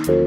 Good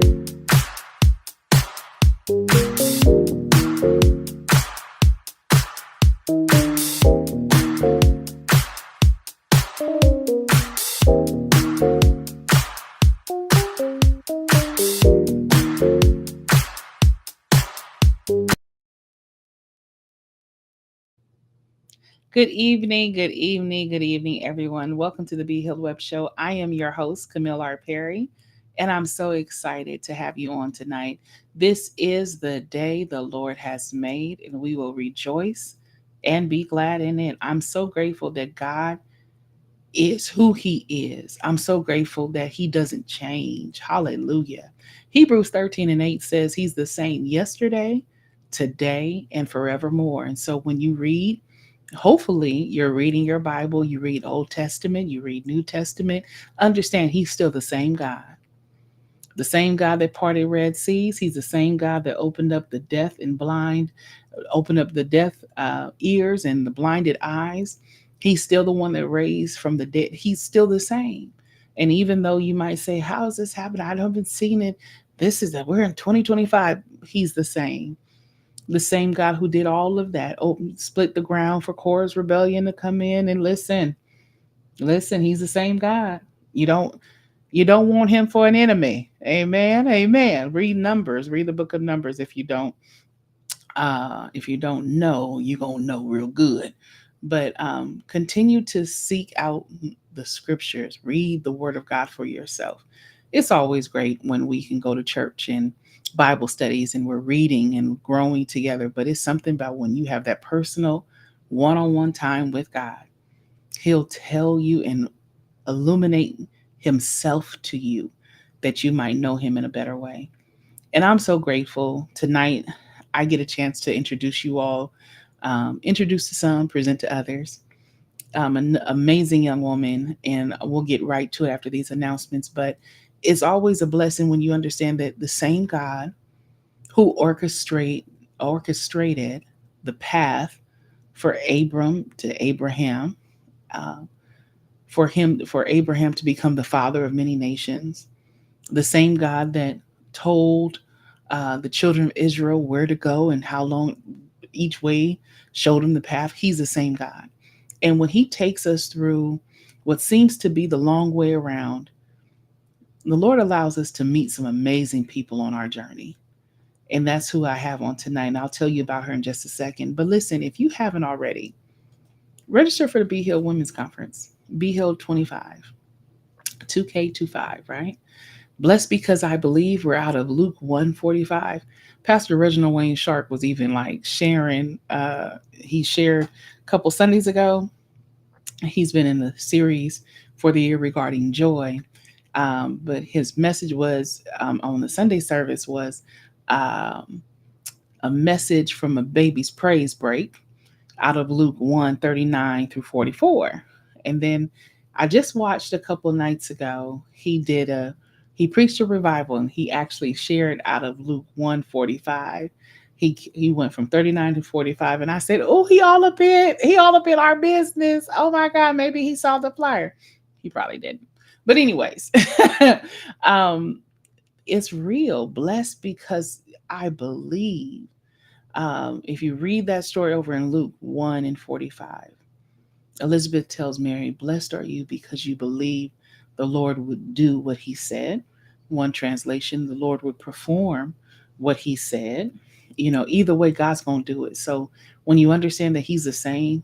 evening, good evening, good evening, everyone. Welcome to the Be Healed Web Show. I am your host, Camille R. Perry, and I'm so excited to have you on tonight. This is the day the Lord has made, and we will rejoice and be glad in it. I'm so grateful that God is who He is. I'm so grateful that He doesn't change. Hallelujah. Hebrews 13:8 says He's the same yesterday, today, and forevermore. And so when you read, hopefully you're reading your Bible, you read Old Testament, you read New Testament, understand He's still the same God. The same God that parted Red Seas, He's the same God that opened up the deaf and blind, opened up the deaf ears and the blinded eyes. He's still the one that raised from the dead. He's still the same. And even though you might say, how has this happened? I haven't seen it. This is that we're in 2025. He's the same. The same God who did all of that, split the ground for Korah's rebellion to come in and listen. Listen, he's the same God. You don't you don't want him for an enemy. Amen. Amen. Read Numbers. Read the book of Numbers if you don't know, you're gonna know real good. But continue to seek out the scriptures. Read the word of God for yourself. It's always great when we can go to church and Bible studies and we're reading and growing together. But it's something about when you have that personal one-on-one time with God. He'll tell you and illuminate himself to you that you might know him in a better way. And I'm so grateful tonight. I get a chance to introduce you all, introduce to some, present to others. An amazing young woman, and we'll get right to it after these announcements. But it's always a blessing when you understand that the same God who orchestrated the path for Abram to Abraham, uh, for Abraham to become the father of many nations, the same God that told the children of Israel where to go and how long each way, showed them the path. He's the same God. And when He takes us through what seems to be the long way around, the Lord allows us to meet some amazing people on our journey. And that's who I have on tonight. And I'll tell you about her in just a second. But listen, if you haven't already, register for the Be Healed Women's Conference, Be Healed 25, 2K25, right? Blessed because I believe, we're out of Luke 145. Pastor Reginald Wayne Sharp was even like sharing, he shared a couple Sundays ago. He's been in the series for the year regarding joy. But his message was on the Sunday service was um, a message from a baby's praise break out of Luke 139 through 44. And then I just watched a couple nights ago, he preached a revival and he actually shared out of Luke 145. He went from 39 to 45 and I said, "Oh, he all up in our business. Oh my god, maybe he saw the flyer." He probably didn't. But anyways, um it's real. Blessed because I believe. If you read that story over in Luke 1 and 45, Elizabeth tells Mary, "Blessed are you because you believe the Lord would do what He said." One translation, the Lord would perform what He said. Either way, God's going to do it. So when you understand that He's the same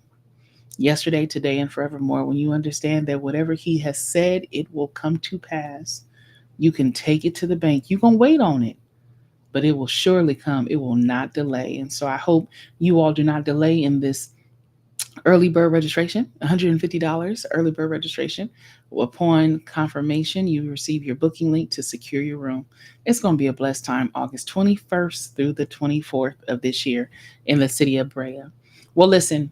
yesterday, today, and forevermore, when you understand that whatever He has said, it will come to pass, you can take it to the bank. You're going to wait on it, but it will surely come. It will not delay. And so I hope you all do not delay in this early bird registration, $150 early bird registration. Upon confirmation, you receive your booking link to secure your room. It's going to be a blessed time, August 21st through the 24th of this year in the city of Brea. Well, listen,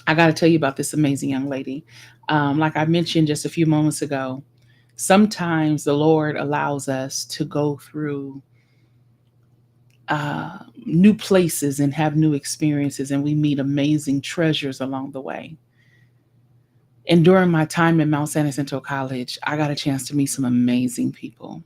I got to tell you about this amazing young lady. Like I mentioned just a few moments ago, sometimes the Lord allows us to go through uh, new places and have new experiences, and we meet amazing treasures along the way. And during my time at Mount San Jacinto College, I got a chance to meet some amazing people.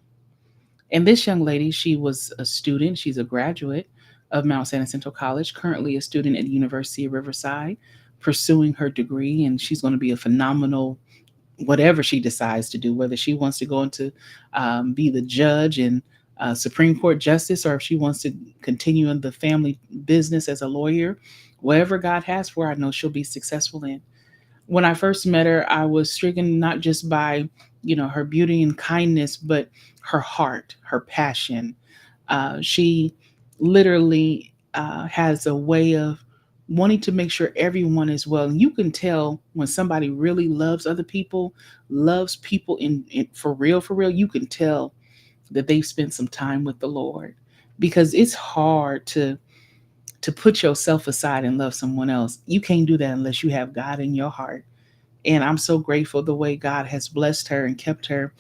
And this young lady, she was a student, she's a graduate of Mount San Jacinto College, currently a student at University of Riverside, pursuing her degree, and she's going to be a phenomenal whatever she decides to do, whether she wants to go into be the judge and Supreme Court justice, or if she wants to continue in the family business as a lawyer, whatever God has for her, I know she'll be successful in. When I first met her, I was stricken not just by, her beauty and kindness, but her heart, her passion. She literally has a way of wanting to make sure everyone is well. And you can tell when somebody really loves people in for real, you can tell that they've spent some time with the Lord, because it's hard to put yourself aside and love someone else. You can't do that unless you have God in your heart. And I'm so grateful the way God has blessed her and kept her.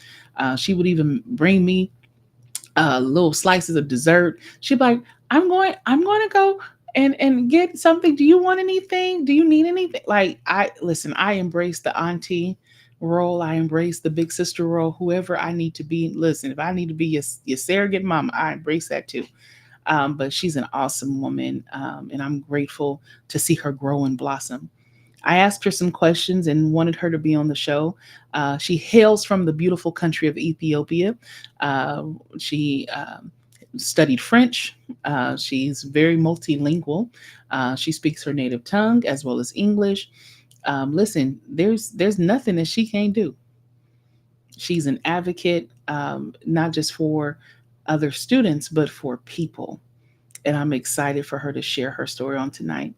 She would even bring me little slices of dessert. She'd be like, I'm going to go and get something. Do you want anything? Do you need anything? Like, I listen, I embrace the auntie role. I embrace the big sister role. Whoever I need to be. Listen, if I need to be your surrogate mama, I embrace that too. But she's an awesome woman, and I'm grateful to see her grow and blossom. I asked her some questions and wanted her to be on the show. She hails from the beautiful country of Ethiopia. Uh, she studied French. She's very multilingual. She speaks her native tongue as well as English. Listen, there's nothing that she can't do. She's an advocate, not just for other students, but for people. And I'm excited for her to share her story on tonight,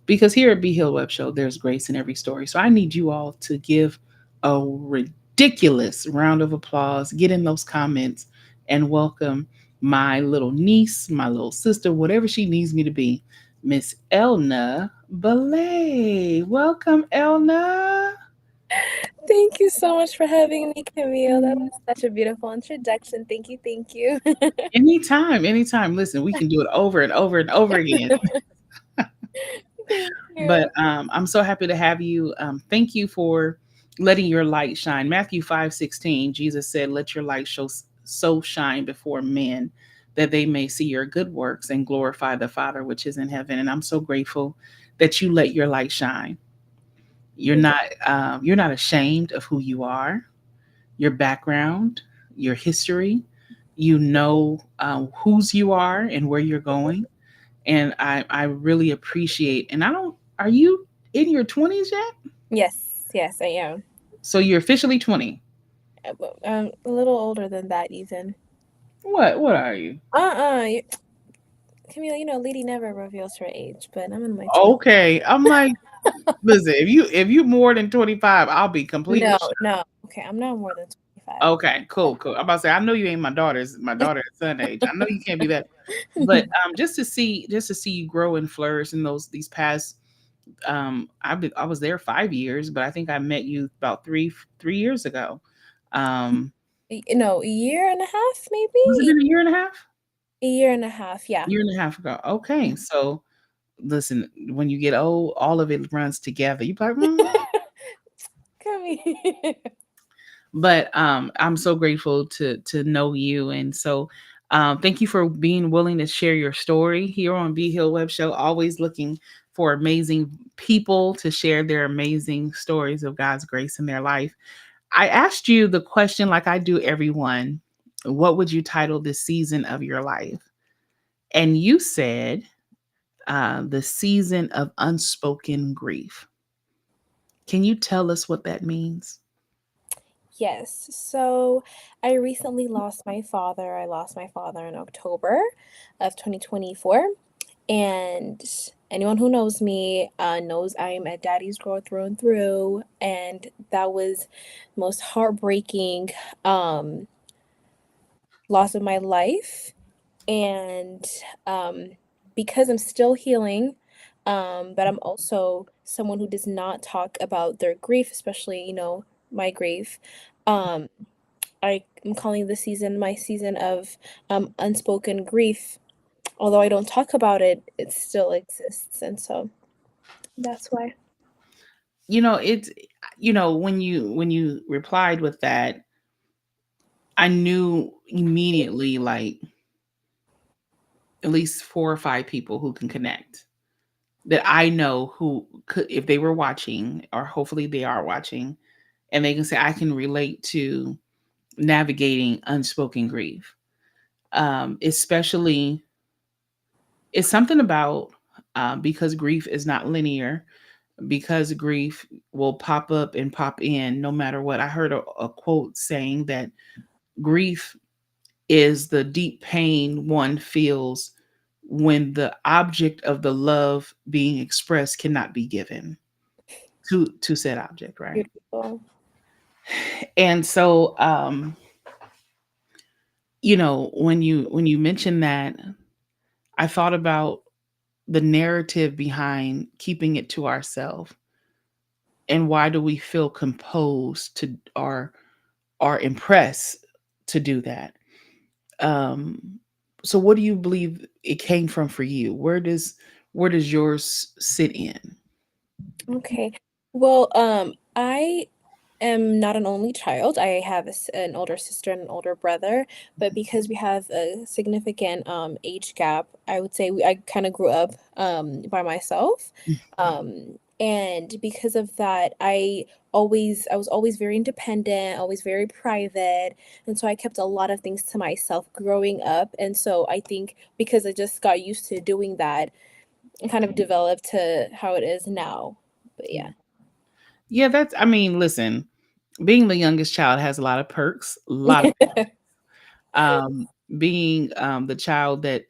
because here at Be Heal Web Show, there's grace in every story. So I need you all to give a ridiculous round of applause, get in those comments, and welcome my little niece, my little sister, whatever she needs me to be, Miss Elna Belay. Welcome, Elna. Thank you so much for having me, Camille. That was such a beautiful introduction. Thank you, thank you. Anytime, anytime. Listen, we can do it over and over and over again. Thank But you. I'm so happy to have you. Thank you for letting your light shine. Matthew 5:16, Jesus said, "Let your light so shine before men, that they may see your good works and glorify the Father which is in heaven." And I'm so grateful that you let your light shine. Thank you. You're not ashamed of who you are, your background, your history. You know whose you are and where you're going, and I really appreciate. And I don't. Are you in your 20s yet? Yes, yes, I am. So you're officially 20. A little older than that, even. What are you? You, Camille, Lady never reveals her age, but I'm in my 20s. Okay, I'm like, listen, if you more than 25, I'll be completely No, shocked. no. Okay, I'm not more than 25. Okay, cool, cool. I'm about to say, I know you ain't my daughter and son age. I know you can't be that. But just to see you grow and flourish in these past, I was there 5 years, but I think I met you about three years ago. Um No, a year and a half, was it maybe? been a year and a half? A year and a half, yeah. Year and a half ago. Okay, so listen, when you get old, all of it runs together. You like, Come here. but I'm so grateful to know you, and so thank you for being willing to share your story here on Be Heal Web Show. Always looking for amazing people to share their amazing stories of God's grace in their life. I asked you the question, like I do everyone, what would you title this season of your life? And you said the season of unspoken grief. Can you tell us what that means? Yes. So I recently lost my father. I lost my father in October of 2024. And anyone who knows me knows I'm a daddy's girl through and through. And that was the most heartbreaking um, loss of my life. And um, because I'm still healing, but I'm also someone who does not talk about their grief, especially, my grief. Um, I'm calling the season my season of unspoken grief. Although I don't talk about it, it still exists, and so that's why. It's when you replied with that, I knew immediately, like, at least 4 or 5 people who can connect, that I know who could, if they were watching, or hopefully they are watching, and they can say, I can relate to navigating unspoken grief. Especially, it's something about, because grief is not linear, because grief will pop up and pop in no matter what. I heard a quote saying that grief is the deep pain one feels when the object of the love being expressed cannot be given to said object, right? Beautiful. And so, when you mentioned that, I thought about the narrative behind keeping it to ourselves, and why do we feel composed to, or impressed to do that. um so what do you believe it came from for you? Where does yours sit in? Okay. Well, I am not an only child. I have an older sister and an older brother, but because we have a significant age gap, I would say I kind of grew up by myself. And because of that, I was always very independent, always very private, and so I kept a lot of things to myself growing up. And so I think because I just got used to doing that, it kind of developed to how it is now. But Yeah. yeah. Yeah, that's, I mean, listen, being the youngest child has a lot of perks, a lot of, being the child that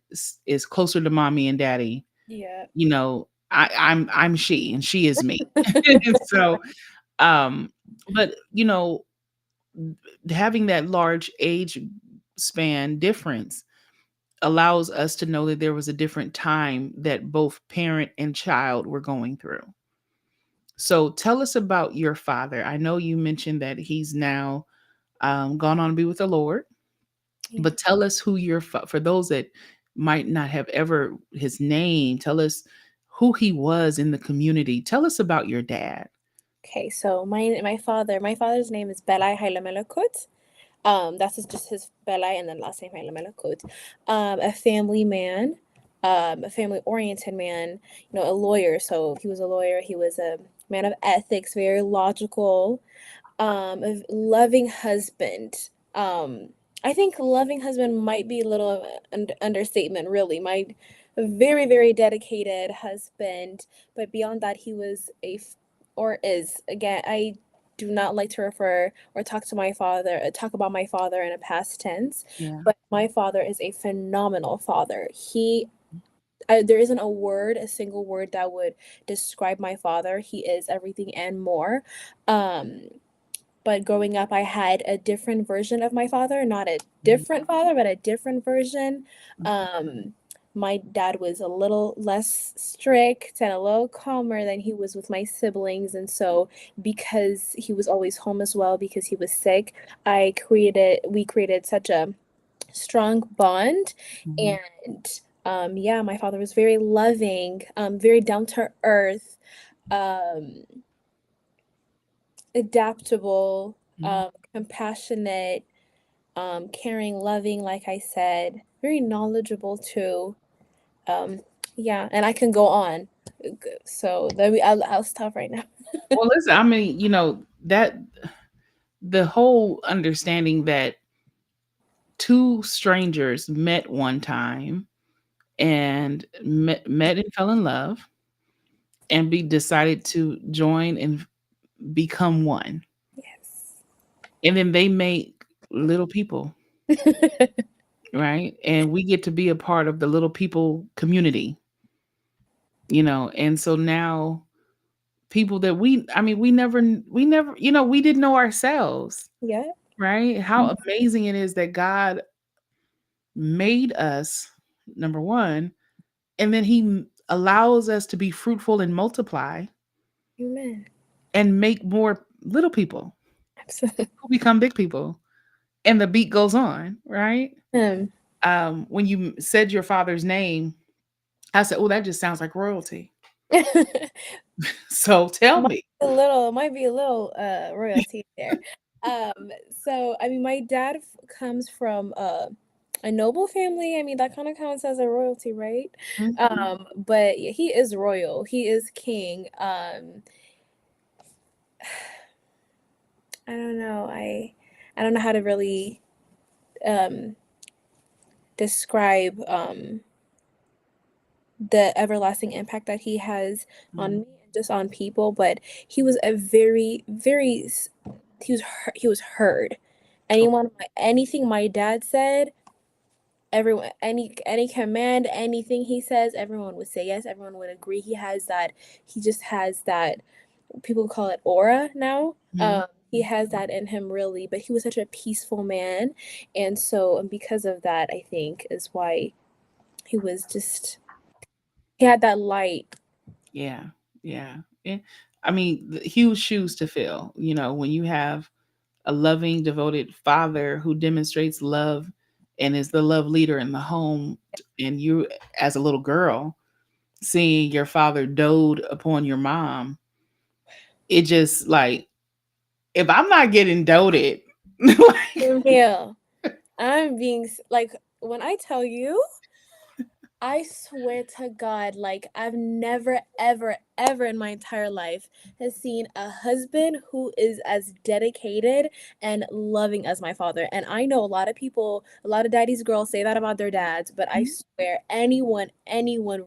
is closer to mommy and daddy. Yeah. I'm she and she is me. And so, um but having that large age span difference allows us to know that there was a different time that both parent and child were going through. So tell us about your father. I know you mentioned that he's now, gone on to be with the Lord, Yeah. but tell us who for those that might not have ever his name. Tell us who he was in the community. Tell us about your dad. Okay, so my father's name is Belay Hailemelekut. That's just his Belay and then last name Hailemelekut. A family man, a family oriented man, a lawyer. So he was a lawyer, he was a man of ethics, very logical, a loving husband. I think loving husband might be a little of an understatement, really. My very, very dedicated husband, but beyond that, he was or is, again, I do not like to refer or talk about my father in a past tense, Yeah. but my father is a phenomenal father. There isn't a single word that would describe my father. He is everything and more. Um, but growing up, I had a different version of my father, not a different father, but a different version. Um, my dad was a little less strict and a little calmer than he was with my siblings. And so, because he was always home as well, because he was sick, we created such a strong bond. Mhm. And yeah, my father was very loving, very down to earth. Um, Adaptable, Mhm. compassionate, caring, loving, like I said, very knowledgeable too. Um, yeah, and I can go on. So I'll stop right now. Well, listen, I mean, that the whole understanding that two strangers met one time and met and fell in love, and be decided to join and become one. Yes. And then they make little people, right? And we get to be a part of the little people community, and so now people that I mean, we never, we didn't know ourselves, Yeah. right? How amazing it is that God made us, number one, and then he allows us to be fruitful and multiply Amen. and make more little people Absolutely. who become big people. And the beat goes on, right? Um, When you said your father's name, I said, oh, that just sounds like royalty. So tell me. might be a little royalty there. So I mean, my dad comes from a noble family. I mean, that kind of counts as a royalty, right? Mhm. But yeah, he is royal. He is king. I don't know. I don't know how to really um describe the everlasting impact that he has on Mm. me and just on people, but he was a he was heard. Anything my dad said, everyone, any command, anything he says, everyone would say yes, everyone would agree. He just has that, people call it aura now. Mhm. He has that in him, really, but he was such a peaceful man, and so, and because of that, I think is why he was just, he had that light. Yeah, yeah. Eh, I mean, huge shoes to fill. When you have a loving, devoted father who demonstrates love and is the love leader in the home, and you, as a little girl, seeing your father dote upon your mom, it just like, if I'm not getting doted, like, Yeah, like, when I tell you, I swear to God, like, I've never, ever, ever in my entire life has seen a husband who is as dedicated and loving as my father. And I know a lot of people, a lot of daddy's girls say that about their dads, but I swear anyone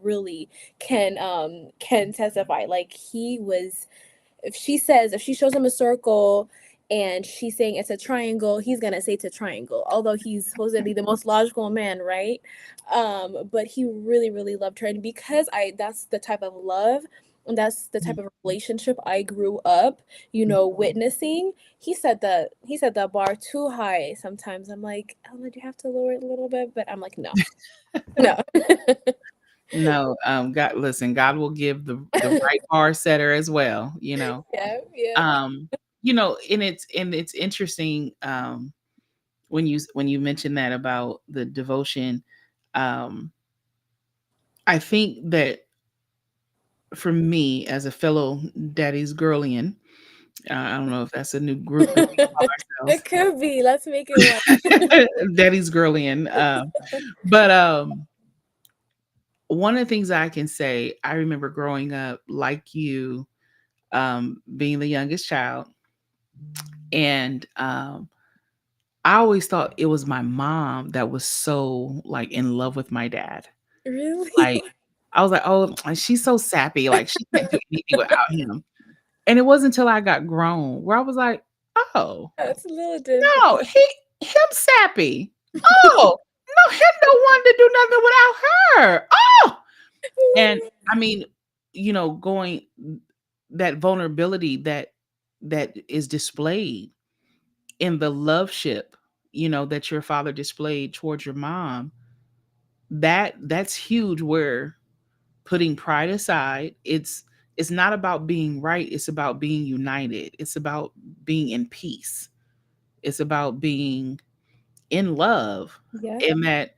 really can testify. Like, he was, if she shows him a circle and she's saying it's a triangle, he's gonna say it's a triangle, although he's supposedly the most logical man, right? But he really loved her, and because I that's the type of love and that's the type of relationship I grew up, witnessing. He set the bar too high. Sometimes I'm like, oh, do you have to lower it a little bit? But I'm like, no, no. no, God, listen, God will give the right bar setter as well. Yeah, yeah. Um, and it's interesting, when you mentioned that about the devotion. um I think that for me, as a fellow daddy's girlian, I don't know if that's a new group that we call ourselves. It could be. Let's make it one. Daddy's girlian. But one of the things I can say, I remember growing up like you, being the youngest child, and I always thought it was my mom that was so like in love with my dad. Really? Like, I was like, "Oh, she's so sappy, like, she can't do anything without him." And it wasn't until I got grown where I was like, "Oh, That's a little different. no, him sappy. Oh, no, him don't want to do nothing without her. Oh!" And I mean, going, that vulnerability that is displayed in the love ship, that your father displayed towards your mom, that's huge, where putting pride aside, it's not about being right, it's about being united. It's about being in peace. It's about being in love. Yeah. And that,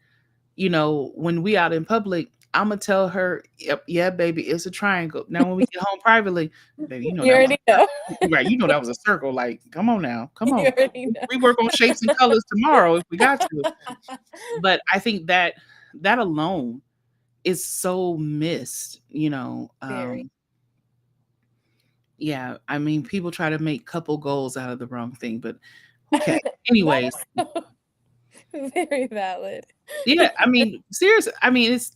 when we out in public, I'm gonna tell her, yep, yeah, baby, it's a triangle. Now when we get home privately, baby, You that was already know. right, that was a circle. Like, come on now, come You on. already know. We work on shapes and colors tomorrow if we got to. But I think that alone is so missed. Very. Yeah, I mean, people try to make couple goals out of the wrong thing, but who cares? That Anyways, is very valid. yeah, I mean, seriously, I mean, it's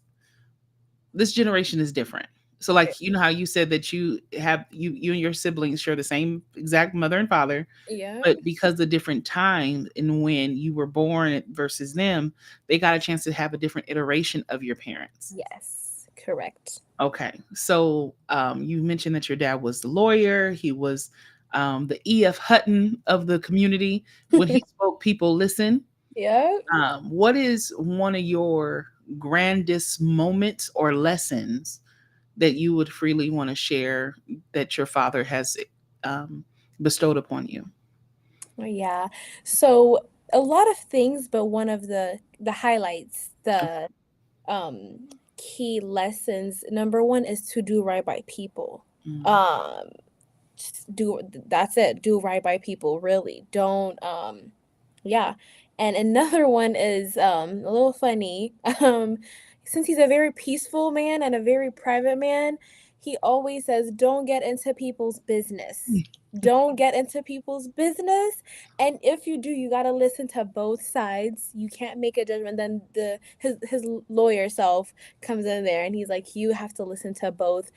this generation is different. So, Very. like, how you said that you and your siblings share the same exact mother and father, Yeah. but because the different time and when you were born versus them, they got a chance to have a different iteration of your parents. Yes. Correct. Okay. So, you mentioned that your dad was the lawyer. He was, the E.F. Hutton of the community. When he spoke, people listen. Yeah. What is one of your grandest moments or lessons that you would freely want to share that your father has, um, bestowed upon you? Oh, yeah. So a lot of things, but one of the highlights, the key lessons, number one is to do right by people. Mm, Um just do that's it. Do right by people, really. Don't yeah. And another one is a little funny. Since he's a very peaceful man and a very private man, he always says, "Don't get into people's business. Don't get into people's business. And if you do, you gotta listen to both sides. You can't make a judgment." Then his lawyer self comes in there and he's like, "You have to listen to both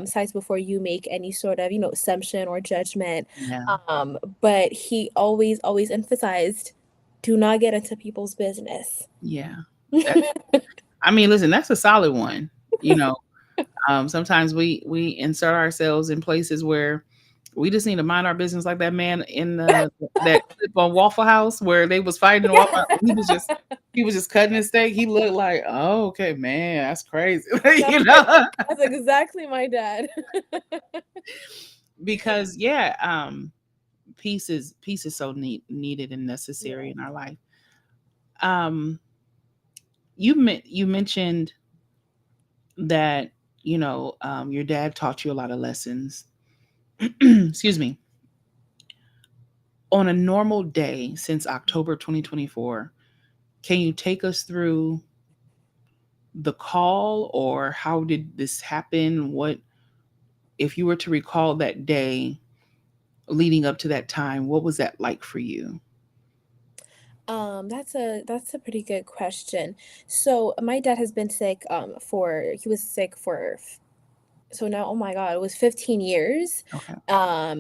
sides before you make any sort of, assumption or judgment." Yeah. But he always emphasized, "Do not get into people's business." Yeah. That, I mean, listen, that's a solid one. You know, sometimes we insert ourselves in places where we just need to mind our business, like that man in the that clip on Waffle House where they was fighting in Waffle House. He was just cutting his steak. He looked like, oh, okay, man, that's crazy. That's you like know, that's exactly my dad. because yeah, peace is so needed and necessary Yeah. in our life. Um, you mentioned that your dad taught you a lot of lessons. Excuse me. On a normal day since October 2024, can you take us through the call, or how did this happen? What, if you were to recall that day leading up to that time, what was that like for you? That's a pretty good question. So my dad has been sick for he was sick for so now, oh my God, it was 15 years. Okay.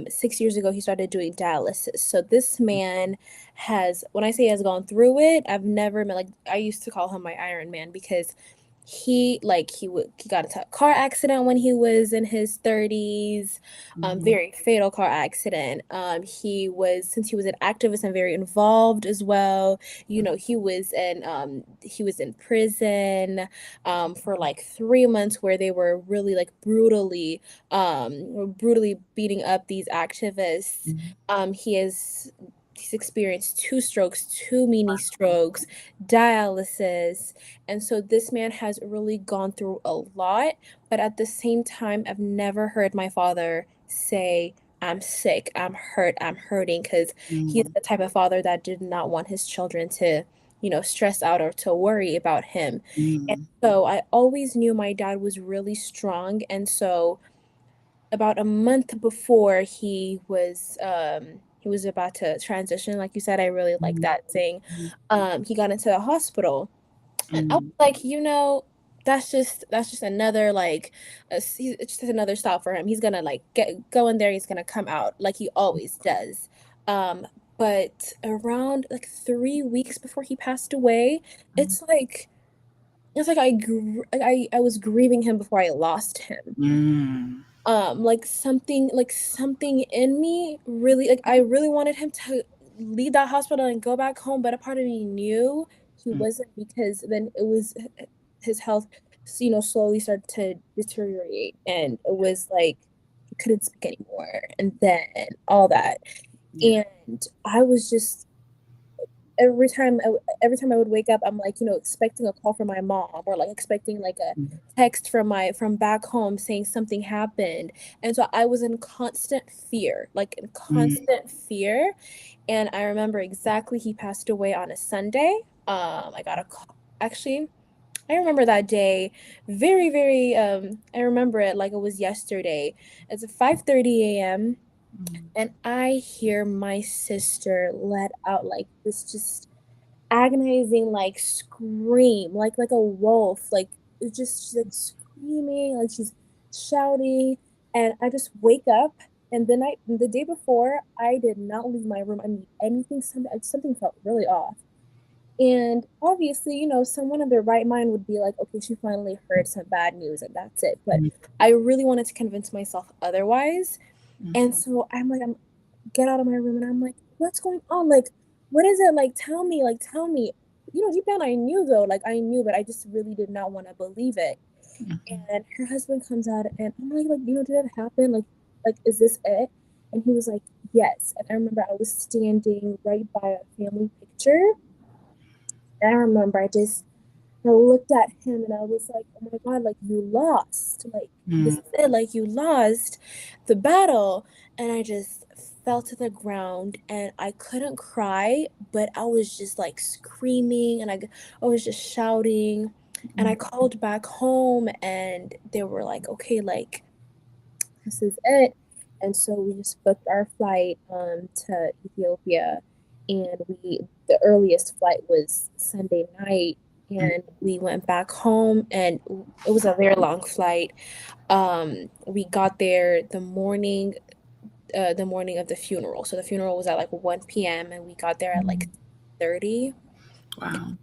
6 years ago he started doing dialysis. So this man has, when I say he has gone through it, I've never met, like, I used to call him my Iron Man because he got into a car accident when he was in his 30s, Mhm. very fatal car accident. He was, since he was an activist and very involved as well, he was in prison for like 3 months, where they were really like brutally beating up these activists. Mhm. He's experienced two strokes, two mini strokes, dialysis. And so this man has really gone through a lot, but at the same time, I've never heard my father say, "I'm sick, I'm hurt, I'm hurting," because he's Mhm. the type of father that did not want his children to, stress out or to worry about him. And Mhm. so I always knew my dad was really strong. And so about a month before he was about to transition, like you said, I really like Mhm. that thing. Mhm. He got into the hospital, and I was Mhm. like, that's just another like it's just another stop for him. He's gonna like go in there. He's gonna come out like he always does. Um, but around like 3 weeks before he passed away, it's like I was grieving him before I lost him. Mhm. Like something in me really, like, I really wanted him to leave that hospital and go back home, but a part of me knew he Mhm. wasn't, because then it was his health, slowly started to deteriorate, and it was like he couldn't speak anymore, and then all that. Yeah. And I was just every time I would wake up, I'm like, expecting a call from my mom, or like expecting like a Mhm. text from back home saying something happened. And so I was in constant fear, like in Mhm. constant fear. And I remember exactly, he passed away on a Sunday. I got a call. Actually, I remember that day very, very, I remember it like it was yesterday. It's 5:30 a.m. Mhm. and I hear my sister let out like this just agonizing like scream, like a wolf, like it's just she's like screaming, like she's shouting. And I just wake up, and the day before, I did not leave my room. I mean, something felt really off. And obviously, someone in their right mind would be like, okay, she finally heard some bad news and that's it. But Mhm. I really wanted to convince myself otherwise. Mhm. And so I'm get out of my room, and I'm like, what's going on? Like, what is it? Like, tell me. Deep down I knew, though, like I knew, but I just really did not want to believe it. Mhm. And her husband comes out, and I'm like, did that happen? Like, is this it? And he was like, yes. And I remember I was standing right by a family picture. And I remember I just I looked at him and I was like, oh my God, like you lost. Like this Mm, is it, like you lost the battle. And I just fell to the ground and I couldn't cry, but I was just like screaming and I was just shouting. And I mm, called back home and they were like, okay, like this is it. And so we just booked our flight to Ethiopia, and we the earliest flight was Sunday night, mm. and we went back home, and it was a very long flight. We got there the morning of the funeral. So the funeral was at like 1 p.m. and we got there at like 30. Wow.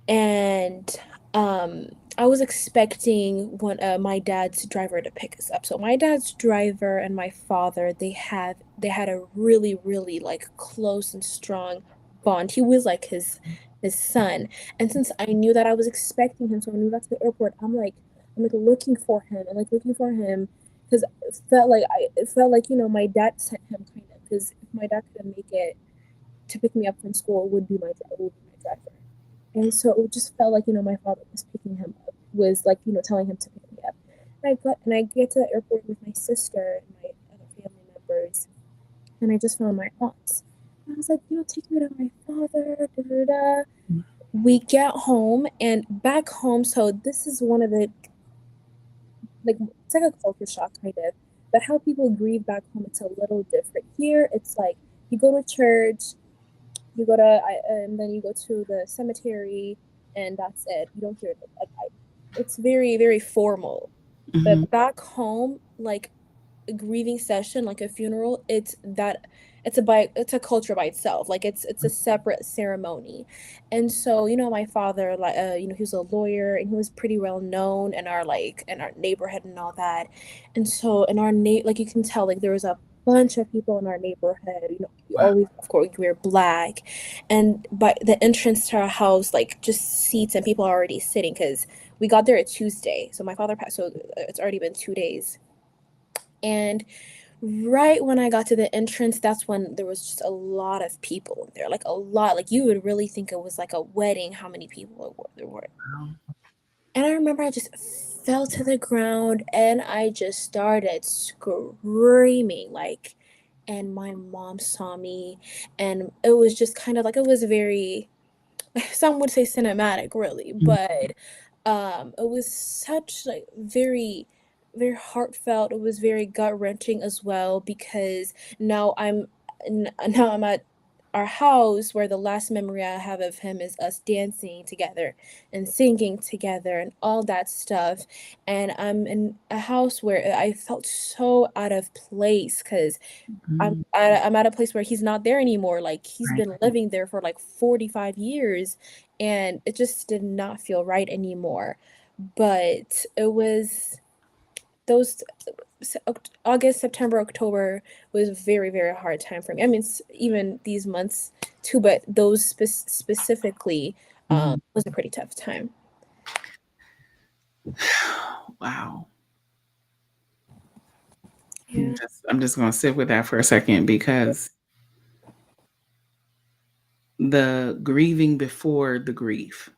And um I was expecting my dad's driver to pick us up. So my dad's driver and my father, they had a really really like close and strong bond. He was like his son. And since I knew that I was expecting him, so when we got to the airport, I'm like looking for him and like looking for him because it felt like, you know, my dad sent him kind of, because if my dad couldn't make it to pick me up from school, it would be it would be my driver. And so it just felt like, you know, my father was picking him up, was like, you know, telling him to pick me up. And I get to the airport with my sister and my other family members, and I just found my aunts. And I was like, you know, take me to my father, da da da. We get home and back home, so this is one of the like it's like a culture shock kind of. But how people grieve back home, it's a little different. Here it's like you go to church, and then you go to the cemetery, and that's it. You don't hear it. It's very very formal. Hmm. But back home, like a grieving session, like a funeral, it's a culture by itself. Like it's a separate ceremony. And so, you know, my father, like you know, he was a lawyer and he was pretty well known in our neighborhood and all that. And so in like you can tell, like there was a bunch of people in our neighborhood. You know, we Wow. always, of course, we wear black, and by the entrance to our house, like just seats and people are already sitting because we got there at Tuesday. So my father passed, so it's already been 2 days. And right when I got to the entrance, that's when there was just a lot of people there, like a lot. Like you would really think it was like a wedding, how many people there were. And I remember I just fell to the ground and I just started screaming, like, and my mom saw me, and it was just kind of like it was very, some would say cinematic really, Mm, but it was such like very very heartfelt. It was very gut-wrenching as well because now I'm at our house where the last memory I have of him is us dancing together and singing together and all that stuff. And I'm in a house where I felt so out of place because mm. I'm at a place where he's not there anymore. Like he's Right. been living there for like 45 years, and it just did not feel right anymore. But it was those August, September, October was a very, very hard time for me. I mean, even these months too, but those specifically Mhm. was a pretty tough time. Wow. Yeah. I'm just going to sit with that for a second because the grieving before the grief,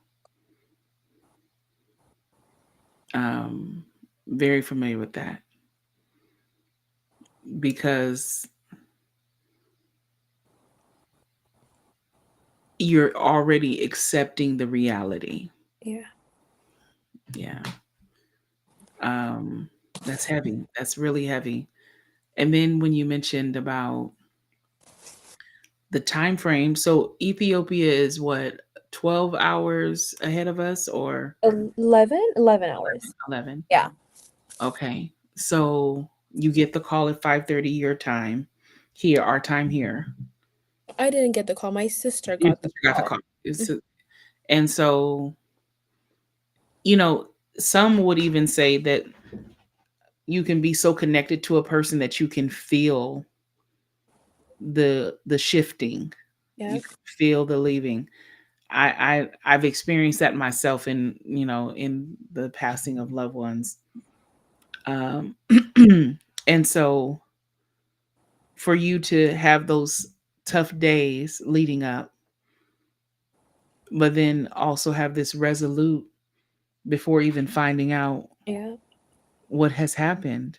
um, very familiar with that because you're already accepting the reality. Yeah. Yeah. Um, that's heavy. That's really heavy. And then when you mentioned about the time frame, so Ethiopia is what, 12 hours ahead of us or 11 hours. 11? Yeah. Okay. So you get the call at 5:30 your time. Here, our time here. I didn't get the call. My sister You got the got the call. call. And so, you know, some would even say that you can be so connected to a person that you can feel the shifting. You Yep. can feel the leaving. I've experienced that myself in, you know, in the passing of loved ones. Um and so for you to have those tough days leading up, but then also have this resolute before even finding out Yeah. what has happened.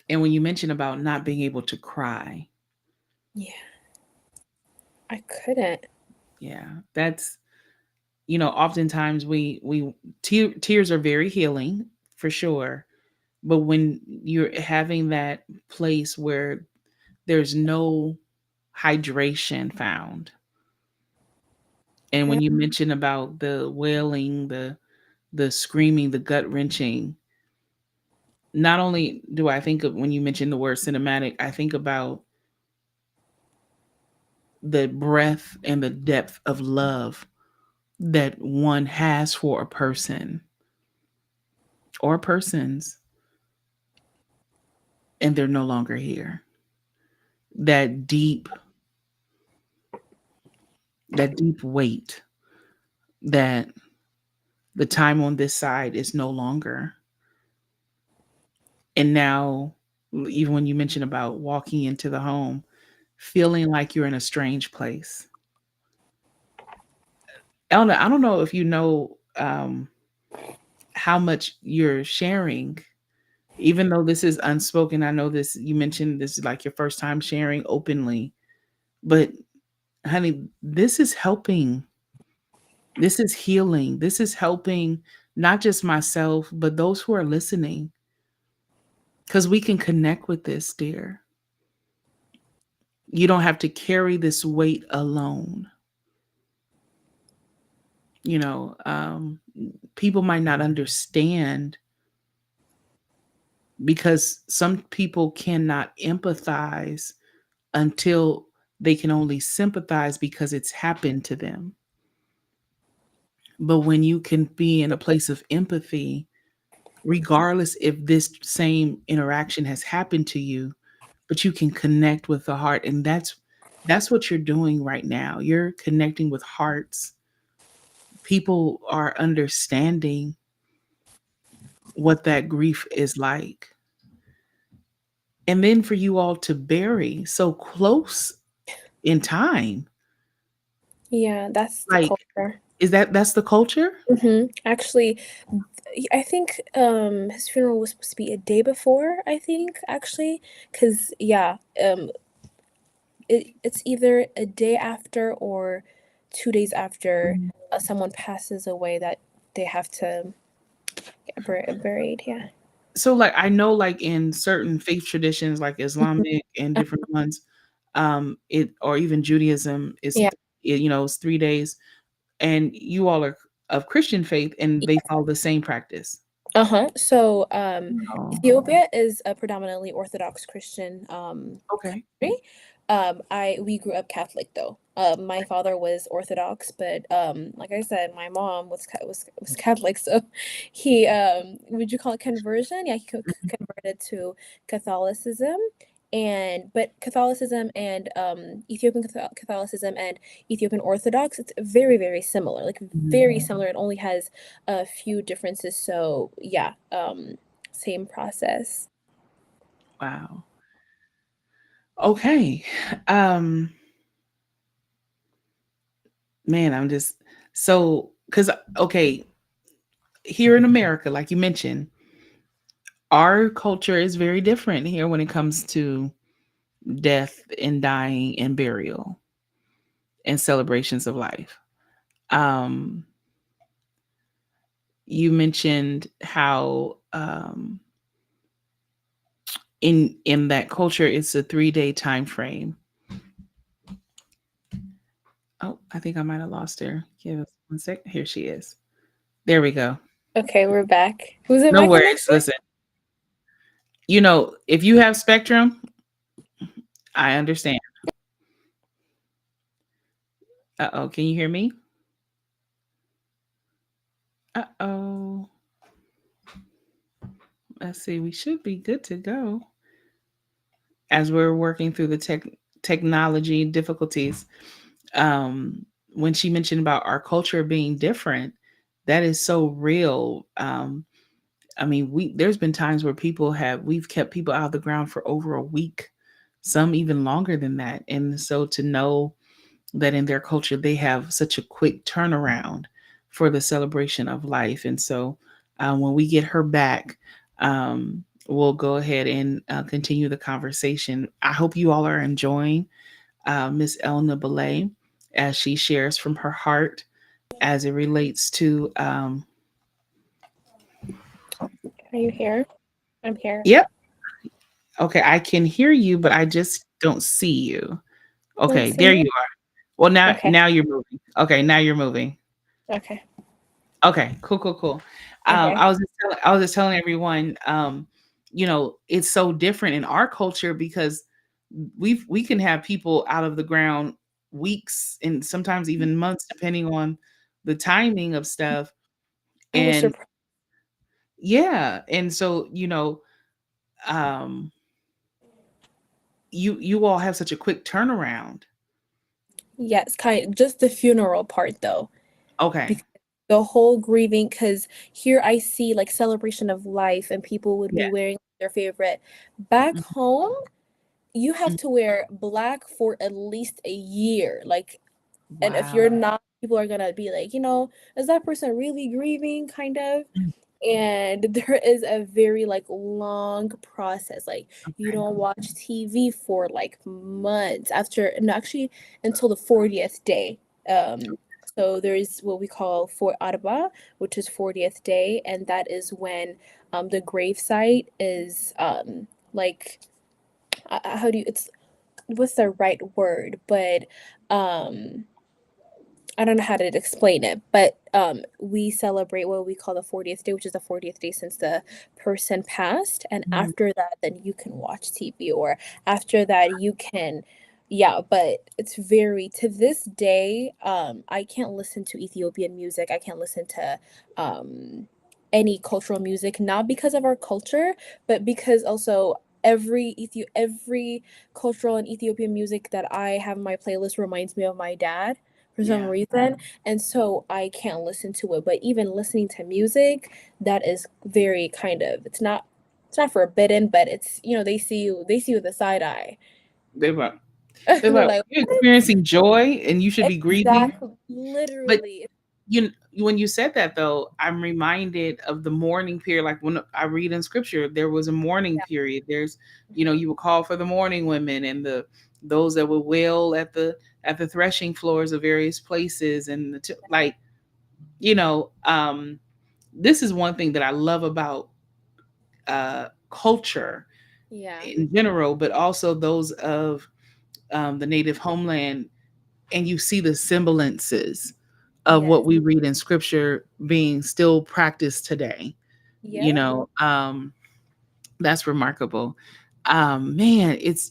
And when you mention about not being able to cry, Yeah. I couldn't. yeah, that's, oftentimes tears are very healing for sure. But when you're having that place where there's no hydration found, and Yeah. when you mention about the wailing, the screaming, the gut wrenching, not only do I think of, when you mention the word cinematic, I think about the breadth and the depth of love that one has for a person or persons, and they're no longer here. That deep weight that the time on this side is no longer. And now, even when you mention about walking into the home, feeling like you're in a strange place. Elna, I don't know if you know how much you're sharing, even though this is unspoken. I know this, you mentioned this is like your first time sharing openly, but honey, this is helping. This is healing. This is helping not just myself, but those who are listening, because we can connect with this, dear. You don't have to carry this weight alone. You know, people might not understand because some people cannot empathize until they can only sympathize because it's happened to them. But when you can be in a place of empathy, regardless if this same interaction has happened to you, but you can connect with the heart, and that's what you're doing right now. You're connecting with hearts. People are understanding what that grief is like. And then for you all to bury so close in time, Yeah, that's the like, culture. that's the culture? Actually, I think his funeral was supposed to be a day before, I think, actually, cause yeah, it's either a day after or 2 days after someone passes away that they have to get buried. Yeah. So like I know like in certain faith traditions like Mhm. Islamic and different ones, it, or even Judaism is, Yeah. it's 3 days, and you all are of Christian faith and they follow the same practice. Uh-huh. So, Oh, Ethiopia is a predominantly Orthodox Christian okay. country. We grew up Catholic though. My father was Orthodox, but like I said, my mom was Catholic, so he would you call it conversion? Yeah, he converted to Catholicism. And but Catholicism and Ethiopian Catholicism and Ethiopian Orthodox, it's very, very similar. Like Mhm. very similar. It only has a few differences. So yeah, same process. Wow. Okay. Um, man, I'm just so, because okay, here in America, like you mentioned, our culture is very different here when it comes to death and dying and burial and celebrations of life. Um, you mentioned how in that culture it's a 3 day time frame. Oh, I think I might have lost her. Give us one sec. Here she is. There we go. Okay, we're back. Was it No my worries. connection? Listen, if you have Spectrum, I understand. Uh oh, can you hear me? Uh oh. Let's see. We should be good to go as we're working through the technology difficulties. Um, when she mentioned about our culture being different, that is so real. I mean, there's been times where we've kept people out of the ground for over a week, some even longer than that. And so to know that in their culture they have such a quick turnaround for the celebration of life. And so when we get her back, we'll go ahead and continue the conversation. I hope you all are enjoying Miss Elna Belay as she shares from her heart as it relates to. Are you here? I'm here. Yep. Okay, I can hear you, but I just don't see you. Don't Okay, see there me? you are. Well, now Okay. now you're moving. Okay, now you're moving. Okay. Okay, cool, cool, cool. Okay. I was just telling everyone, it's so different in our culture because we can have people out of the ground weeks and sometimes even months, depending on the timing of stuff. I was And surprised. yeah, and so um, you all have such a quick turnaround. Yes, kind just the funeral part though. Okay. Because the whole grieving, because here I see like celebration of life and people would be Yeah. wearing their favorite. Back Mhm, home, you have mhm. to wear black for at least a year. Like, and if Wow. you're not, people are gonna be like, is that person really grieving? Kind of. Mm, And there is a very like long process. Like, you okay. don't watch TV for like months after, no, actually until the 40th day. So there is what we call for arba, which is 40th day, and that is when the grave site is like how do you, it's, what's the right word, but um I don't know how to explain it, but we celebrate what we call the 40th day, which is the 40th day since the person passed. And Mm, after that, then you can watch TV, or after that, you can, yeah. But it's very, to this day, I can't listen to Ethiopian music. I can't listen to any cultural music, not because of our culture, but because also every cultural and Ethiopian music that I have in my playlist reminds me of my dad for some yeah. reason, and so I can't listen to it. But even listening to music, that is very kind of, it's not forbidden, but it's, they see you with a side eye. They were they're They're like, like, you're what? experiencing joy and you should be grieving. Exactly, But literally. when you said that though, I'm reminded of the mourning period. Like when I read in scripture, there was a mourning Yeah. period. There's, you would call for the mourning women and those that would wail at the threshing floors of various places and like, you know, um, this is one thing that I love about culture Yeah. in general, but also those of the native homeland, and you see the semblances of what Yes. we read in scripture being still practiced today. Yep. You know, that's remarkable. Man, it's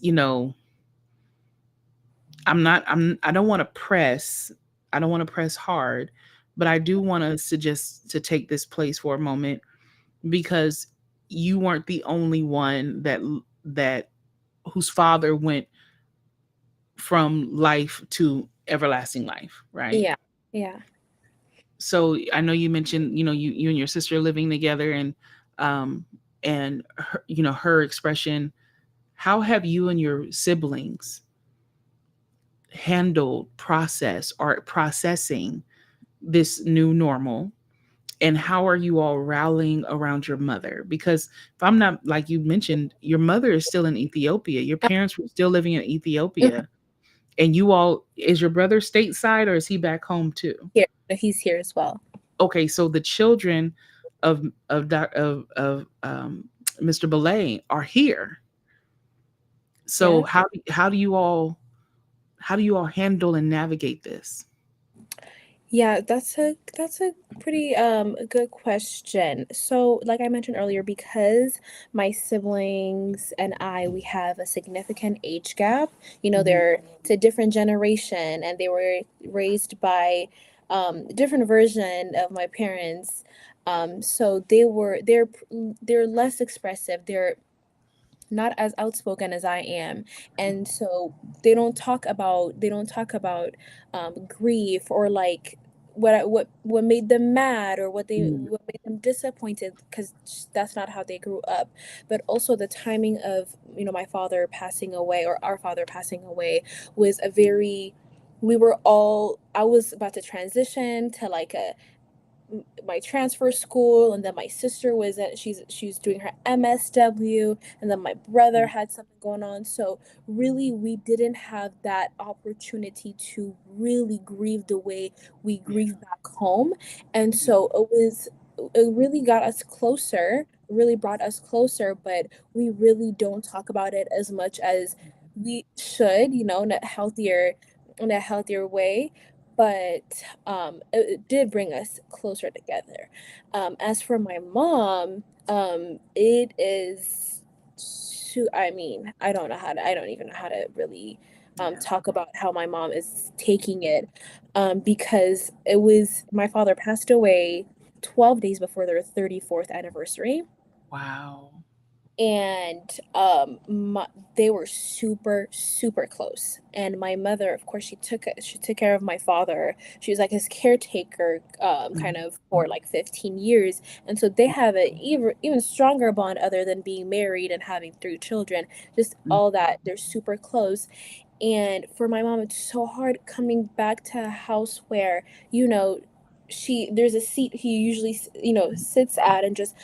I don't want to press. I don't want to press hard, but I do want to suggest to take this place for a moment because you weren't the only one that whose father went from life to everlasting life, right? Yeah. Yeah. So I know you mentioned, you and your sister living together um and her, her expression. How have you and your siblings handled process or processing this new normal? And how are you all rallying around your mother? Because if I'm not, like you mentioned, your mother is still in Ethiopia. Your parents were still living in Mhm. Ethiopia. And you all, is your brother stateside or is he back home too? Here. He's here as well. Okay, so the children of Mr. Belay are here. So Yeah. how do you all handle and navigate this? Yeah, that's a pretty good question. So, like I mentioned earlier, because my siblings and I, we have a significant age gap. Mhm. They're, it's a different generation, and they were raised by different version of my parents. So they're less expressive. They're not as outspoken as I am, and so they don't talk about grief, or like what made them mad, or Mm, what made them disappointed, because that's not how they grew up. But also the timing of my father passing away, or our father passing away, was a very I was about to transition to like a my transfer school, and then my sister was at she's doing her MSW, and then my brother had something going on. So really we didn't have that opportunity to really grieve the way we Yeah. grieve back home. And so it really got us closer, really brought us closer, but we really don't talk about it as much as we should, in a healthier way. But it did bring us closer together. As for my mom, it is I mean, I don't even know how to really Yeah. talk about how my mom is taking it, because it was my father passed away 12 days before their 34th anniversary. Wow. And they were super close. And my mother, of course, she took care of my father. She was like his caretaker, kind Mhm. of for like 15 years. And so they have a even stronger bond, other than being married and having three children. Just Mhm. all that, they're super close. And for my mom, it's so hard coming back to a house where, you know, there's a seat he usually sits at, and just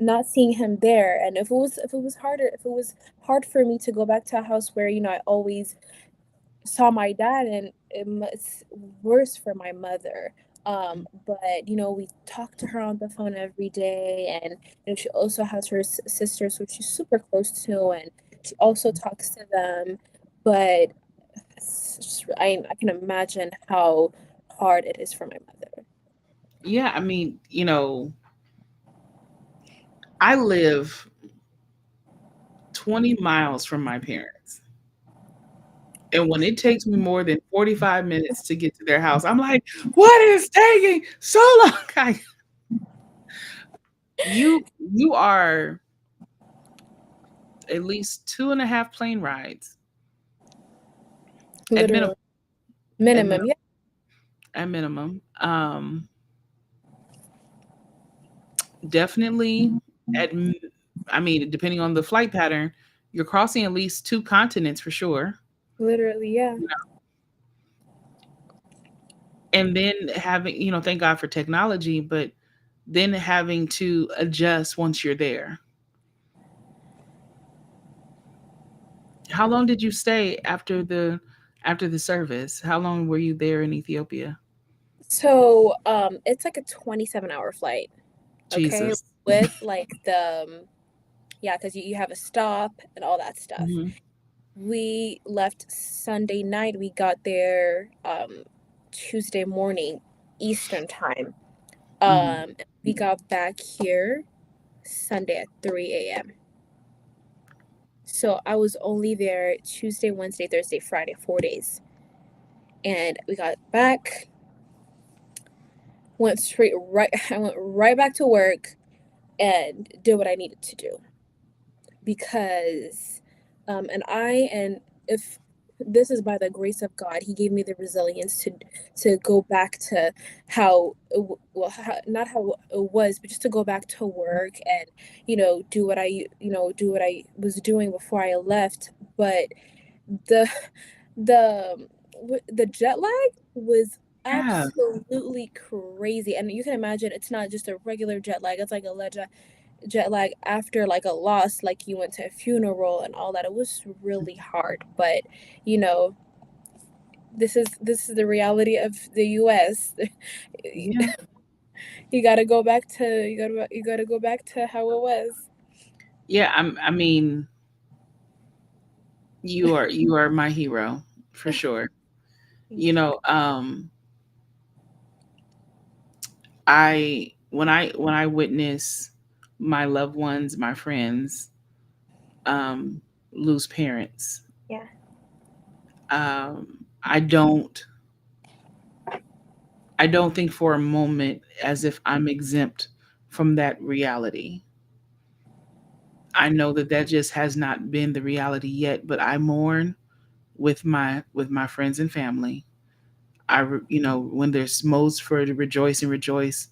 not seeing him there. And if it was hard for me to go back to a house where, I always saw my dad, and it's worse for my mother. But we talk to her on the phone every day. And she also has her sisters, which she's super close to, and she also talks to them. But I can imagine how hard it is for my mother. Yeah, I live 20 miles from my parents. And when it takes me more than 45 minutes to get to their house, I'm like, what is taking so long? You are at least 2.5 plane rides at minimum. Literally. At minimum. Minimum, yeah. At minimum. Definitely at m- depending on the flight pattern, you're crossing at least two continents for sure. Literally, yeah. You know, and then having, thank God for technology, but then having to adjust once you're there. How long did you stay after the service? How long were you there in Ethiopia? So, it's like a 27-hour flight, okay? Jesus. With like yeah, because you have a stop and all that stuff. Hmm. We left Sunday night. We got there Tuesday morning, Eastern time. Hmm. And we got back here Sunday at 3 a.m. So I was only there Tuesday, Wednesday, Thursday, Friday, 4 days. And we got back, went straight right I went right back to work and did what I needed to do. Because and if this is by the grace of God, he gave me the resilience to go back to not how it was, but just to go back to work and do what I was doing before I left. But the the jet lag was Yeah. absolutely crazy. And you can imagine, it's not just a regular jet lag, it's like a jet lag after like a loss, like you went to a funeral and all that. It was really hard. But you know this is the reality of the US. Yeah. You gotta go back to how it was. Yeah. You are my hero for sure. Thank You you. know, when I witness my loved ones, my friends, um, lose parents, Yeah. um, I don't I don't think for a moment as if I'm exempt from that reality. I know that that just has not been the reality yet, but I mourn with my friends and family. When there's modes for to rejoice and rejoice,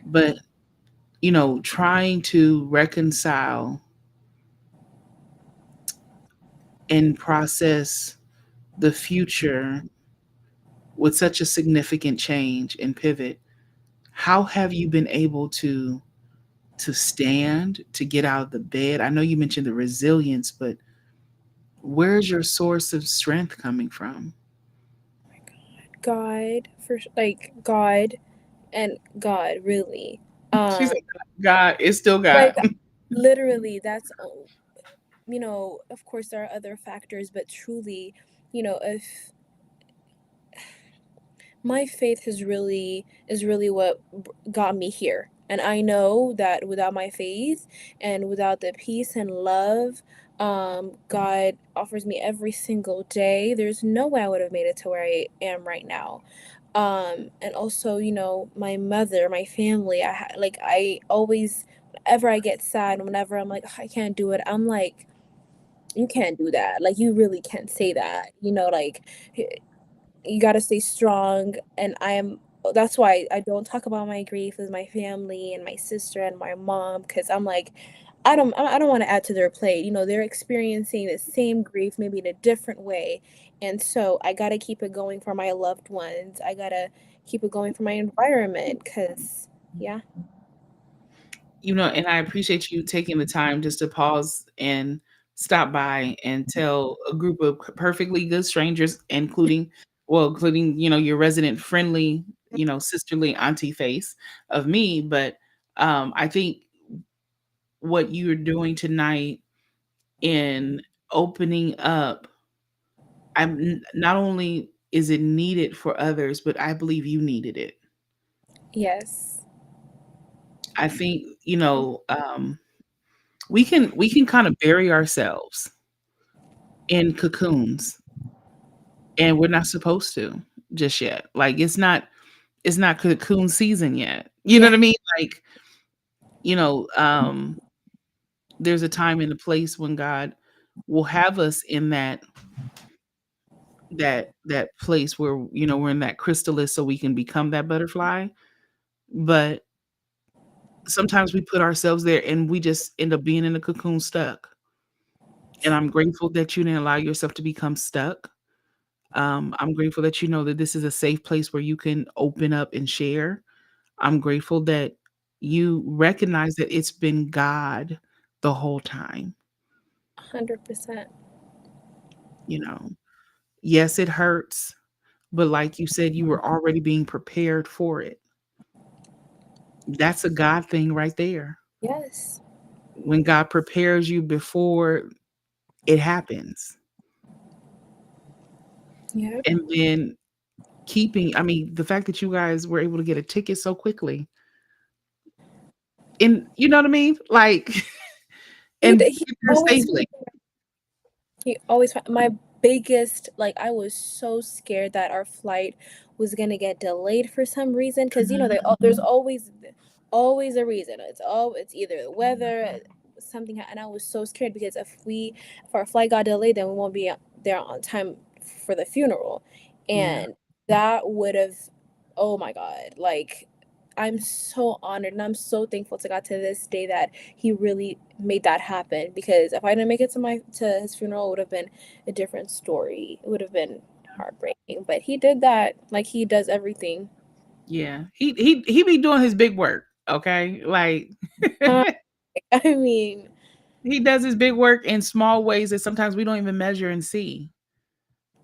but trying to reconcile and process the future with such a significant change and pivot, how have you been able to stand, to get out of the bed? I know you mentioned the resilience, but where's your source of strength coming from? God, for like God and God, really. She's Um, like, God, it's still like God. literally, of course there are other factors, but truly, if my faith is really what got me here. And I know that without my faith and without the peace and love God offers me every single day, there's no way I would have made it to where I am right now. And also, my mother, my family, I always, whenever I get sad, whenever I'm like, "Ugh, I can't do it," I'm like, you can't do that. Like, you really can't say that. Like, you got to stay strong. And that's why I don't talk about my grief with my family and my sister and my mom, because I'm like, I don't want to add to their plate. They're experiencing the same grief, maybe in a different way. And so I got to keep it going for my loved ones. I got to keep it going for my environment, because yeah. And I appreciate you taking the time just to pause and stop by and tell a group of perfectly good strangers, including, your resident friendly, sisterly auntie face of me. But I think what you're doing tonight in opening up, not only is it needed for others, but I believe you needed it. Yes. I think, we can kind of bury ourselves in cocoons, and we're not supposed to just yet. Like, it's not cocoon season yet. You know Yeah. what I mean? Like, you know, um there's a time and a place when God will have us in that place where, we're in that chrysalis so we can become that butterfly. But sometimes we put ourselves there and we just end up being in a cocoon stuck. And I'm grateful that you didn't allow yourself to become stuck. I'm grateful that you know that this is a safe place where you can open up and share. I'm grateful that you recognize that it's been God the whole time. 100%. You know, yes, it hurts, but like you said, you were already being prepared for it. That's a God thing right there. Yes. When God prepares you before it happens. Yep. And then I mean, the fact that you guys were able to get a ticket so quickly. And you know what I mean? Like, He, and he get there always safely. my biggest, like, I was so scared that our flight was gonna get delayed for some reason, because Mhm. there's always a reason. It's either the weather, something, and I was so scared, because if our flight got delayed, then we won't be there on time for the funeral. Yeah. And that would have, oh my God, like, I'm so honored and I'm so thankful to God to this day that he really made that happen, because if I didn't make it to his funeral, it would have been a different story. It would have been heartbreaking. But he did that, like he does everything. Yeah. He be doing his big work, okay? Like Uh, I mean, he does his big work in small ways that sometimes we don't even measure and see.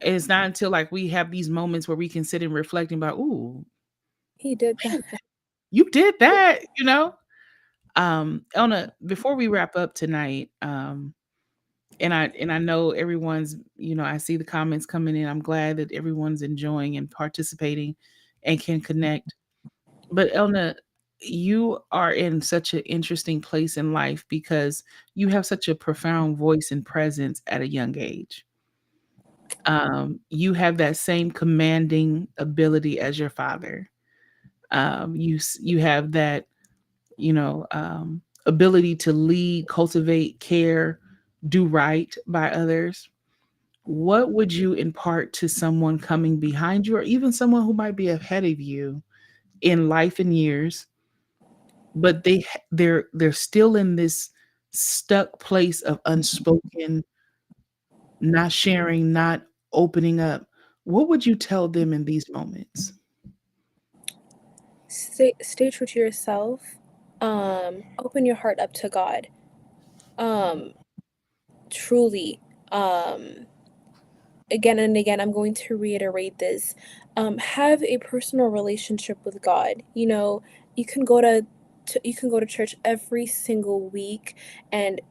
And it's not until like we have these moments where we can sit and reflect and about, ooh, he did man, that. you did that. Elna, before we wrap up tonight, and I know everyone's, I see the comments coming in. I'm glad that everyone's enjoying and participating and can connect. But Elna, you are in such an interesting place in life because you have such a profound voice and presence at a young age. You have that same commanding ability as your father. You have that, ability to lead, cultivate, care, do right by others. What would you impart to someone coming behind you, or even someone who might be ahead of you in life and years, but they're still in this stuck place of unspoken, not sharing, not opening up, what would you tell them in these moments? Stay true to yourself. Open your heart up to God. Um, Truly. Um, Again and again, I'm going to reiterate this. Have a personal relationship with God. You know, you can go you can go to church every single week, and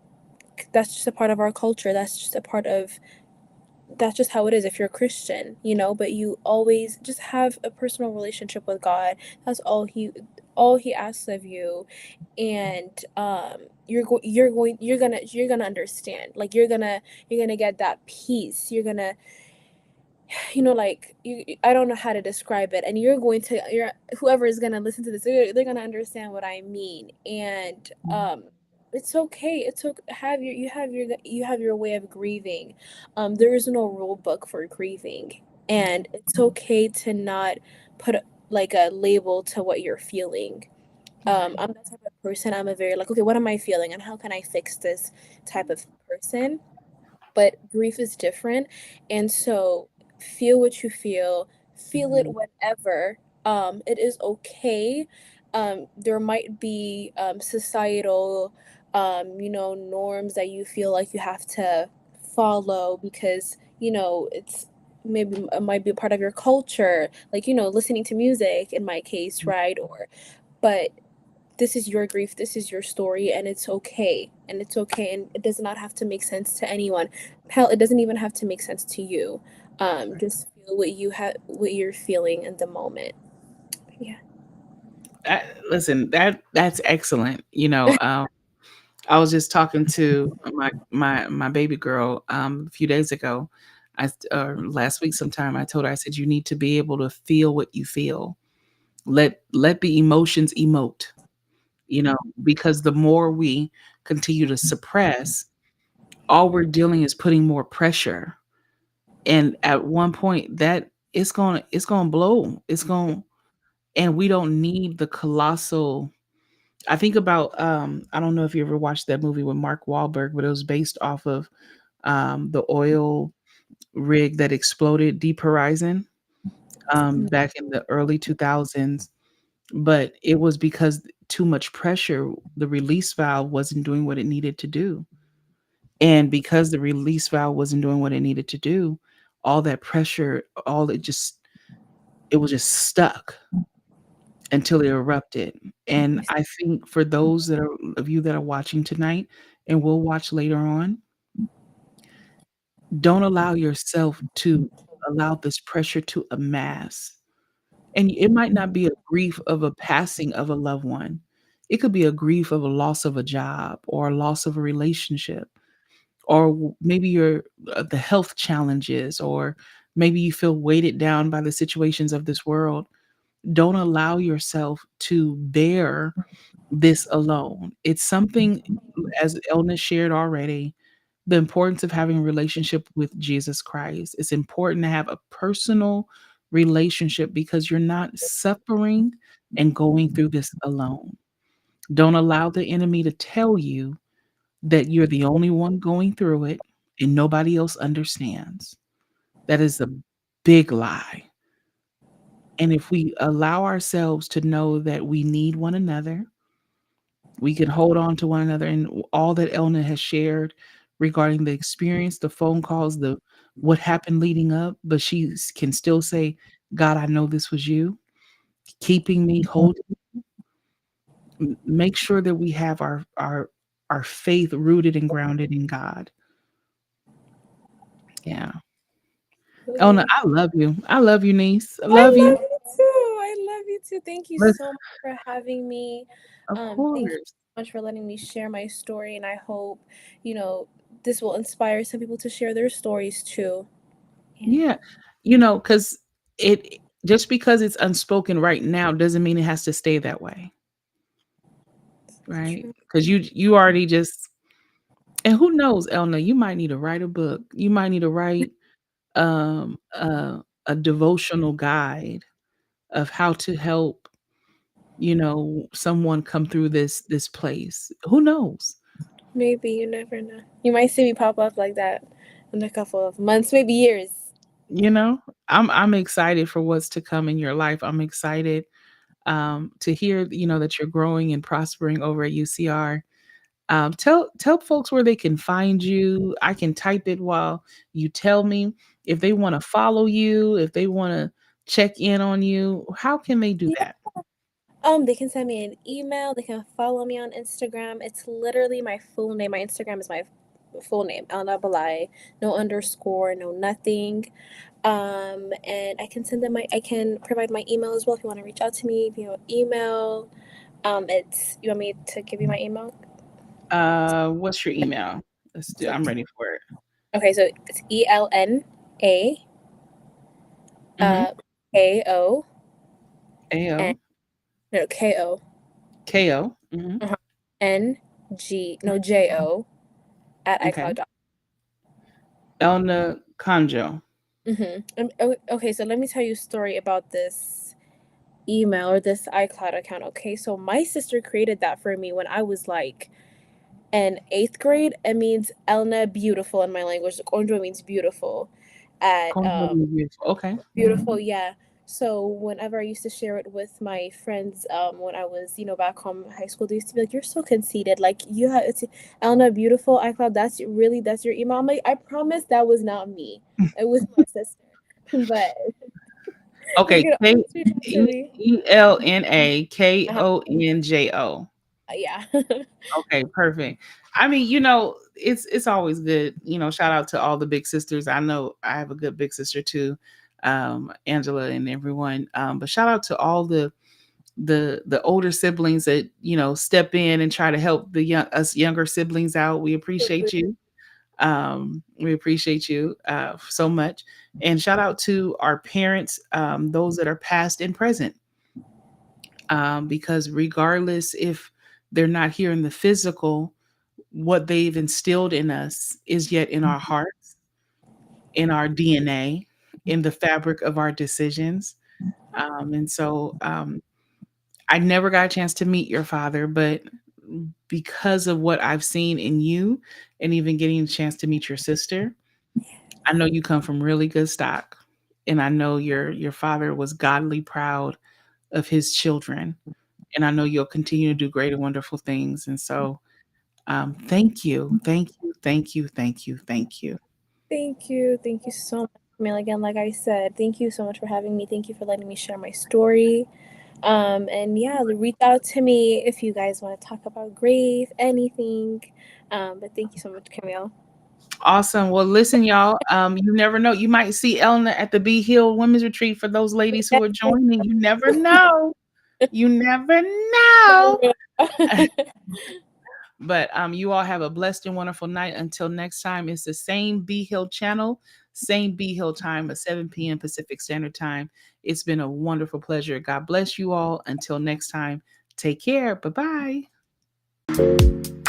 that's just a part of our culture. That's just how it is if you're a Christian, you know, but you always just have a personal relationship with God. That's all he asks of you. And you're gonna understand. Like you're gonna get that peace. You're gonna, you know, like I don't know how to describe it, and you're whoever is going to listen to this, they're going to understand what I mean. And it's okay, it's okay, you have your way of grieving. There is no rule book for grieving, and it's okay to not put like a label to what you're feeling. Right. I'm that type of person. I'm a very like, okay, what am I feeling and how can I fix this type of person. But grief is different. And so feel what you feel it Mhm. whenever. It is okay. There might be societal, you know, norms that you feel like you have to follow because, you know, it's maybe it might be a part of your culture, like, you know, listening to music in my case, right? Or, but this is your grief, this is your story, and it's okay. And it's okay, and it does not have to make sense to anyone. Hell, it doesn't even have to make sense to you. Just feel what you're feeling in the moment. Yeah. Listen, that's excellent. I was just talking to my baby girl a few days ago. Last week sometime I told her, I said, you need to be able to feel what you feel. Let the emotions emote, you know, because the more we continue to suppress, all we're dealing is putting more pressure. And at one point that it's gonna blow. And we don't need the colossal. I think about I don't know if you ever watched that movie with Mark Wahlberg, but it was based off of the oil rig that exploded, Deep Horizon, back in the early 2000s. But it was because too much pressure, the release valve wasn't doing what it needed to do. And because the release valve wasn't doing what it needed to do, all that pressure, it was just stuck until it erupted. And I think for those that are of you that are watching tonight and will watch later on, don't allow yourself to allow this pressure to amass. And it might not be a grief of a passing of a loved one. It could be a grief of a loss of a job or a loss of a relationship, or maybe the health challenges, or maybe you feel weighted down by the situations of this world. Don't allow yourself to bear this alone. It's something, as Elna shared already, the importance of having a relationship with Jesus Christ. It's important to have a personal relationship because you're not suffering and going through this alone. Don't allow the enemy to tell you that you're the only one going through it and nobody else understands. That is a big lie. And if we allow ourselves to know that we need one another, we can hold on to one another, and all that Elna has shared regarding the experience, the phone calls, the what happened leading up, but can still say, God, I know this was you keeping me, holding. Make sure that we have our faith rooted and grounded in God. Yeah. Elna, Absolutely. I love you. I love you, niece. I I love you. love you too. I love you too. Thank you Listen, so much for having me. of Thank you course. so much for letting me share my story, and I hope, you know, this will inspire some people to share their stories too. Yeah, Yeah. Because it just because it's unspoken right now doesn't mean it has to stay that way, it's right? true. Because you already just, and who knows, Elna, you might need to write a book. You might need to write um uh, a devotional guide of how to help, someone come through this place. Who knows? Maybe you never know. You might see me pop up like that in a couple of months, maybe years. You know, I'm excited for what's to come in your life. I'm excited to hear, that you're growing and prospering over at UCR. Tell folks where they can find you. I can type it while you tell me if they want to follow you, if they want to check in on you. How can they do Yeah. that? They can send me an email. They can follow me on Instagram. It's literally my full name. My Instagram is my full name, Elna Belay. No underscore, no nothing. And I can provide my email as well if you want to reach out to me via email. You want me to give you my email? What's your email? So I'm ready for it. okay, so it's ELNA Mm-hmm. KO and AO no KO KO. Mm-hmm. NG no JO at Okay. iCloud. Elna Conjo. Okay, so let me tell you a story about this email or this iCloud account. Okay, so my sister created that for me when I was like in eighth grade. It means Elna beautiful in my language. Conjo means beautiful. At Conjo means beautiful. Okay. Beautiful, yeah. So whenever I used to share it with my friends, when I was, back home in high school, they used to be like, "You're so conceited. Like you have it's Elna Beautiful iCloud. That's your email." I'm like, I promise that was not me. It was my sister. But you Okay. can K always reach out to me. Elna Uh-huh. Konjo. Yeah. Okay, perfect. I mean, it's always good. Shout out to all the big sisters. I know I have a good big sister too, Angela and everyone. But shout out to all the older siblings that step in and try to help us younger siblings out. We appreciate you. We appreciate you so much, and shout out to our parents, those that are past and present, because regardless if they're not here in the physical, what they've instilled in us is yet in our hearts, in our DNA, in the fabric of our decisions. And so I never got a chance to meet your father, but because of what I've seen in you and even getting a chance to meet your sister, I know you come from really good stock. And I know your father was godly proud of his children. And I know you'll continue to do great and wonderful things. And so thank you. Thank you. Thank you. Thank you. Thank you. Thank you. Thank you so much, Camille. Again, like I said, thank you so much for having me. Thank you for letting me share my story. And yeah, reach out to me if you guys want to talk about grief, anything. But thank you so much, Camille. Awesome. Well, listen, y'all. You never know. You might see Elna at the Bee Hill Women's Retreat for those ladies who are joining. You never know. You never know. But you all have a blessed and wonderful night. Until next time, it's the same Bee Hill channel, same Bee Hill time at 7 p.m. Pacific Standard Time. It's been a wonderful pleasure. God bless you all. Until next time, take care. Bye bye.